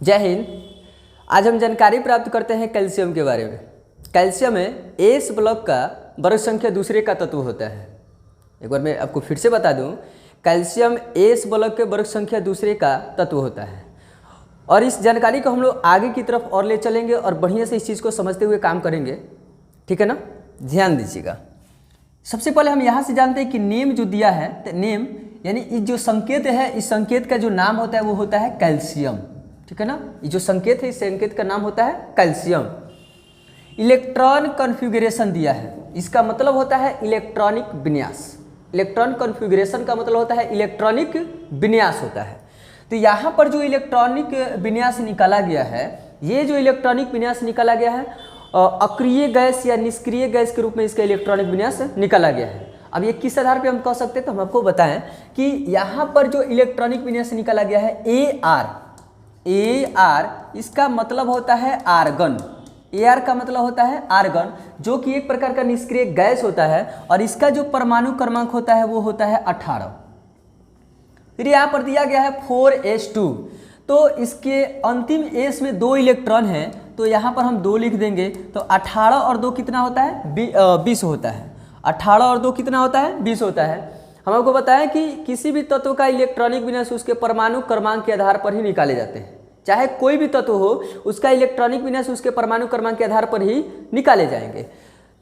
जय हिंद। आज हम जानकारी प्राप्त करते हैं कैल्शियम के बारे में। कैल्शियम में एस ब्लॉक का वर्ग संख्या दूसरे का तत्व होता है। एक बार मैं आपको फिर से बता दूं, कैल्शियम एस ब्लॉक के वर्ग संख्या दूसरे का तत्व होता है। और इस जानकारी को हम लोग आगे की तरफ और ले चलेंगे और बढ़िया से इस चीज़ को समझते हुए काम करेंगे, ठीक है ना। ध्यान दीजिएगा। सबसे पहले हम यहाँ से जानते हैं कि नेम जो दिया है, तो नेम यानी इस जो संकेत है, इस संकेत का जो नाम होता है वो होता है कैल्शियम, ठीक है ना। ये जो संकेत है, इस संकेत का नाम होता है कैल्शियम। इलेक्ट्रॉन कॉन्फ़िगरेशन दिया है, इसका मतलब होता है इलेक्ट्रॉनिक विन्यास। इलेक्ट्रॉन कॉन्फ़िगरेशन का मतलब होता है इलेक्ट्रॉनिक विन्यास होता है। तो यहाँ पर जो इलेक्ट्रॉनिक विन्यास निकाला गया है, ये जो इलेक्ट्रॉनिक विन्यास निकाला गया है, अक्रिय गैस या निष्क्रिय गैस के रूप में इसका इलेक्ट्रॉनिक विन्यास निकाला गया है। अब ये किस आधार पे हम कह सकते हैं, तो हम आपको बताएं कि यहाँ पर जो इलेक्ट्रॉनिक विन्यास निकाला गया है ए आर, इसका मतलब होता है आर्गन। ए आर का मतलब होता है आर्गन, जो कि एक प्रकार का निष्क्रिय गैस होता है और इसका जो परमाणु क्रमांक होता है वो होता है 18। फिर यहाँ पर दिया गया है 4s2, तो इसके अंतिम एस में 2 इलेक्ट्रॉन हैं, तो यहाँ पर हम 2 लिख देंगे। तो 18 और 2 कितना होता है, 20 होता है। 18 और 2 कितना होता है, 20 होता है। हम आपको बताएं कि किसी भी तत्व का इलेक्ट्रॉनिक विन्यास उसके परमाणु क्रमांक के आधार पर ही निकाले जाते हैं। चाहे कोई भी तत्व हो, उसका इलेक्ट्रॉनिक विन्यास उसके परमाणु क्रमांक के आधार पर ही निकाले जाएंगे।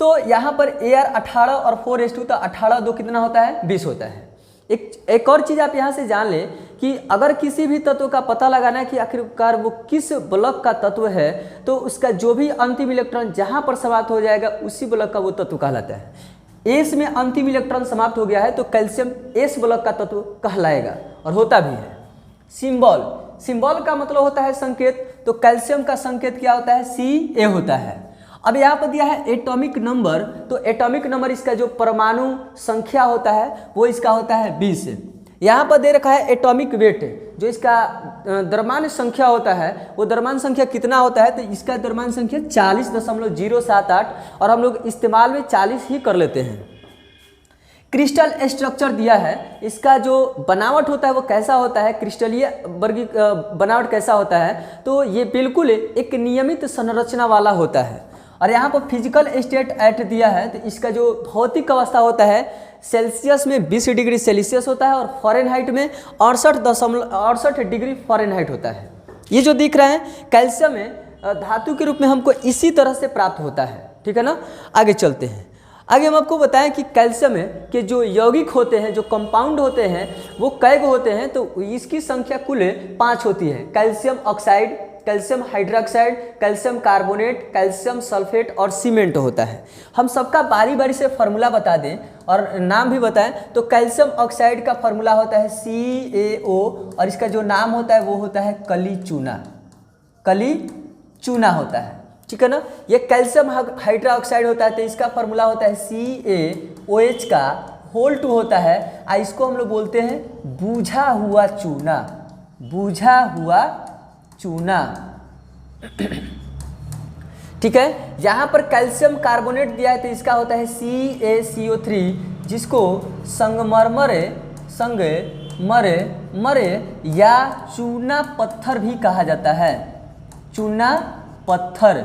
तो यहाँ पर AR 18 और 4s2, तो 18 2 कितना होता है, 20 होता है। एक और चीज़ आप यहाँ से जान लें कि अगर किसी भी तत्व का पता लगाना है कि आखिरकार वो किस ब्लॉक का तत्व है, तो उसका जो भी अंतिम इलेक्ट्रॉन जहाँ पर समाप्त हो जाएगा उसी ब्लॉक का वो तत्व कहलाता है। एस में अंतिम इलेक्ट्रॉन समाप्त हो गया है तो कैल्शियम एस ब्लॉक का तत्व कहलाएगा और होता भी है। सिंबल का मतलब होता है संकेत, तो कैल्शियम का संकेत क्या होता है, Ca होता है। अब यहाँ पर दिया है एटॉमिक नंबर, तो एटॉमिक नंबर इसका जो परमाणु संख्या होता है वो इसका होता है 20। यहाँ पर दे रखा है एटॉमिक वेट, जो इसका द्रव्यमान संख्या होता है वो द्रव्यमान संख्या कितना होता है, तो इसका द्रव्यमान संख्या 40.078 और हम लोग इस्तेमाल में 40 ही कर लेते हैं। क्रिस्टल स्ट्रक्चर दिया है, इसका जो बनावट होता है वो कैसा होता है, क्रिस्टलीय वर्गीय बनावट कैसा होता है, तो ये बिल्कुल एक नियमित संरचना वाला होता है। और यहाँ पर फिजिकल स्टेट एट दिया है, तो इसका जो भौतिक अवस्था होता है सेल्सियस में 20 डिग्री सेल्सियस होता है और फ़ारेनहाइट में 68 डिग्री फ़ारेनहाइट होता है। ये जो दिख रहा है कैल्शियम में धातु के रूप में हमको इसी तरह से प्राप्त होता है, ठीक है ना। आगे चलते हैं। आगे हम आपको बताएं कि कैल्शियम के जो यौगिक होते हैं, जो कंपाउंड होते हैं, वो कई गो होते हैं, तो इसकी संख्या कुल 5 होती है। Calcium oxide, calcium hydroxide, calcium carbonate, calcium sulphate और सीमेंट होता है। हम सबका बारी बारी से फार्मूला बता दें और नाम भी बताएं, तो कैल्शियम ऑक्साइड का फार्मूला होता है CaO और इसका जो नाम होता है वो होता है कली चूना होता है, ठीक है ना। ये कैल्शियम हाइड्रोक्साइड होता है, तो इसका फार्मूला होता है CaOH का होल 2 होता है। इसको हम लोग बोलते हैं बूझा हुआ चूना, ठीक है। यहाँ पर कैल्शियम कार्बोनेट दिया है, तो इसका होता है CaCO3, जिसको संगमरमर या चूना पत्थर भी कहा जाता है, चूना पत्थर।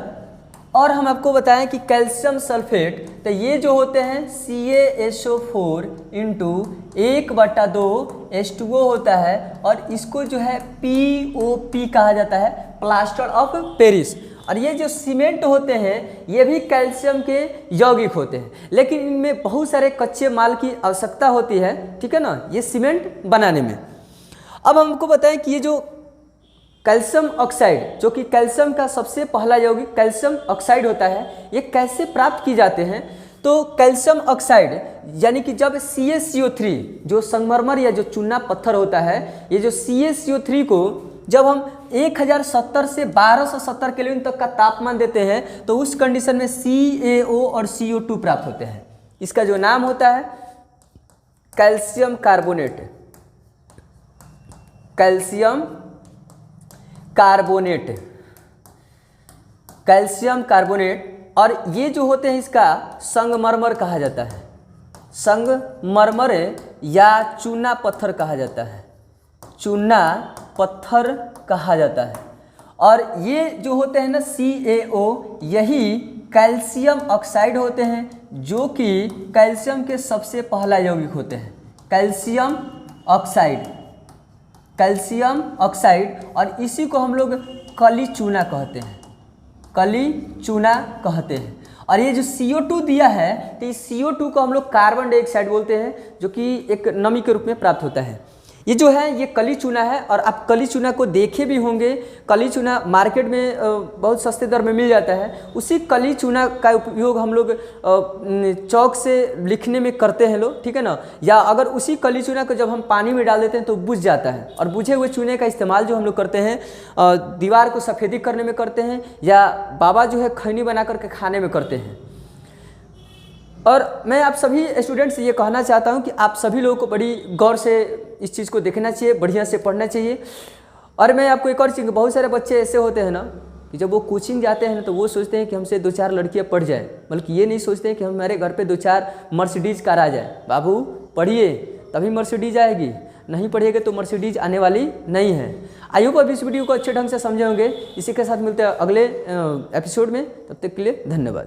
और हम आपको बताएं कि कैल्शियम सल्फेट, तो ये जो होते हैं CaSO4 × 1/2 H2O होता है और इसको जो है POP कहा जाता है, प्लास्टर ऑफ पेरिस। और ये जो सीमेंट होते हैं ये भी कैल्शियम के यौगिक होते हैं, लेकिन इनमें बहुत सारे कच्चे माल की आवश्यकता होती है, ठीक है ना, ये सीमेंट बनाने में। अब हमको बताएं कि ये जो कैल्शियम ऑक्साइड, जो कि कैल्शियम का सबसे पहला यौगिक कैल्शियम ऑक्साइड होता है, ये कैसे प्राप्त की जाते हैं, तो कैल्शियम ऑक्साइड यानी कि जब CaCO3 जो संगमरमर या जो चूना पत्थर होता है, ये जो CaCO3 को जब हम 1070 से 1270 केल्विन तक का तापमान देते हैं, तो उस कंडीशन में CaO और CO2 प्राप्त होते हैं। इसका जो नाम होता है कैल्शियम कार्बोनेट। और ये जो होते हैं इसका संगमरमर कहा जाता है, संगमरमर या चूना पत्थर कहा जाता है, और ये जो होते हैं ना CaO, यही कैल्शियम ऑक्साइड होते हैं, जो कि कैल्शियम के सबसे पहला यौगिक होते हैं। कैल्शियम ऑक्साइड, और इसी को हम लोग कली चूना कहते हैं, कली चूना कहते हैं। और ये जो CO2 दिया है, तो इस CO2 को हम लोग कार्बन डाइऑक्साइड बोलते हैं, जो कि एक नमी के रूप में प्राप्त होता है। ये जो है ये कली चूना है, और आप कली चूना को देखे भी होंगे। कली चूना मार्केट में बहुत सस्ते दर में मिल जाता है। उसी कली चूना का उपयोग हम लोग चौक से लिखने में करते हैं लोग, ठीक है ना। या अगर उसी कली चूना को जब हम पानी में डाल देते हैं तो बुझ जाता है, और बुझे हुए चूने का इस्तेमाल जो हम लोग करते हैं दीवार को सफ़ेदी करने में करते हैं, या बाबा जो है खैनी बना करके खाने में करते हैं। और मैं आप सभी स्टूडेंट्स से ये कहना चाहता हूँ कि आप सभी लोगों को बड़ी गौर से इस चीज़ को देखना चाहिए, बढ़िया से पढ़ना चाहिए। और मैं आपको एक और चीज़, बहुत सारे बच्चे ऐसे होते हैं ना कि जब वो कोचिंग जाते हैं तो वो सोचते हैं कि हमसे 2-4 लड़कियाँ पढ़ जाए, बल्कि ये नहीं सोचते हैं कि हमारे घर पे 2-4 मर्सिडीज़ कार आ जाए। बाबू पढ़िए तभी मर्सिडीज़ आएगी, नहीं पढ़िएगा तो मर्सिडीज़ आने वाली नहीं है। आई होप आप इस वीडियो को अच्छे ढंग से समझे होंगे। इसी के साथ मिलते हैं अगले एपिसोड में, तब तक के लिए धन्यवाद।